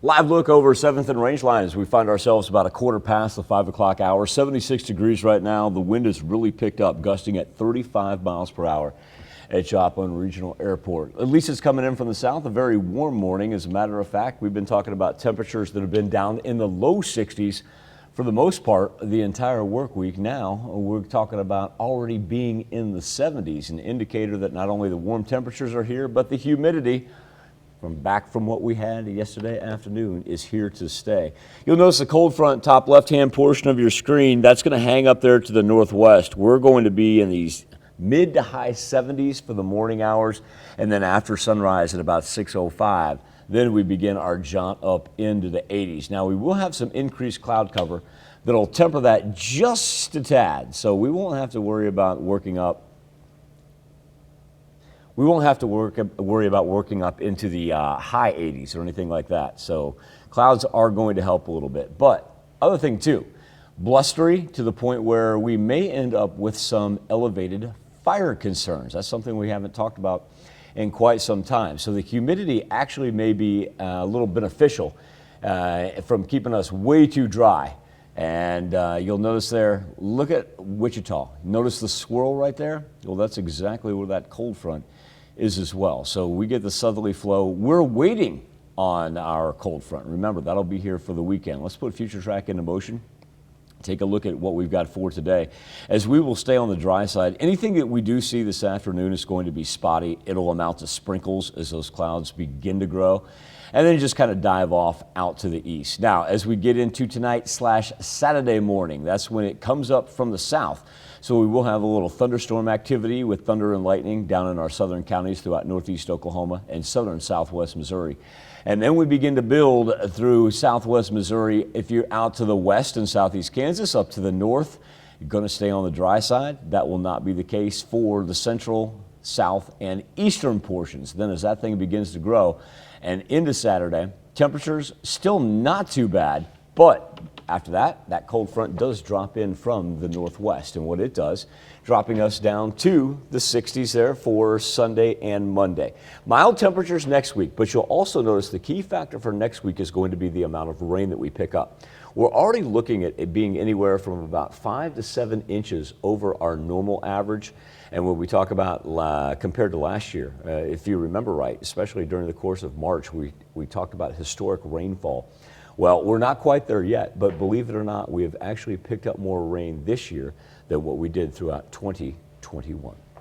Live look over 7th and Rangeline as we find ourselves about a quarter past the 5 o'clock hour. 76 degrees right now. The wind has really picked up, gusting at 35 miles per hour at Joplin Regional Airport. At least it's coming in from the south. A very warm morning. As a matter of fact, we've been talking about temperatures that have been down in the low 60s for the most part the entire work week. Now we're talking about already being in the 70s, an indicator that not only the warm temperatures are here, but the humidity from what we had yesterday afternoon is here to stay. You'll notice the cold front, top left-hand portion of your screen, that's going to hang up there to the northwest. We're going to be in these mid to high 70s for the morning hours, and then after sunrise at about 6:05, then we begin our jaunt up into the 80s. Now we will have some increased cloud cover that'll temper that just a tad, so we won't have to worry about working up. We won't have to worry about working up into the high 80s or anything like that. So clouds are going to help a little bit. But other thing too, blustery to the point where we may end up with some elevated fire concerns. That's something we haven't talked about in quite some time. So the humidity actually may be a little beneficial from keeping us way too dry. And you'll notice there, look at Wichita. Notice the swirl right there? Well, that's exactly where that cold front is as well. So we get the southerly flow. We're waiting on our cold front. Remember, that'll be here for the weekend. Let's put Future Track into motion. Take a look at what we've got for today. As we will stay on the dry side, anything that we do see this afternoon is going to be spotty. It'll amount to sprinkles as those clouds begin to grow, and then just kind of dive off out to the east. Now, as we get into tonight/Saturday morning, that's when it comes up from the south. So we will have a little thunderstorm activity with thunder and lightning down in our southern counties throughout northeast Oklahoma and southern southwest Missouri. And then we begin to build through southwest Missouri. If you're out to the west and southeast Kansas, up to the north, you're going to stay on the dry side. That will not be the case for the central, south, and eastern portions. Then as that thing begins to grow and into Saturday, temperatures still not too bad, but after that, that cold front does drop in from the northwest, and what it does, dropping us down to the 60s there for Sunday and Monday. Mild temperatures next week, but you'll also notice the key factor for next week is going to be the amount of rain that we pick up. We're already looking at it being anywhere from about 5 to 7 inches over our normal average. And when we talk about compared to last year, if you remember right, especially during the course of March, we talked about historic rainfall. Well, we're not quite there yet, but believe it or not, we have actually picked up more rain this year than what we did throughout 2021.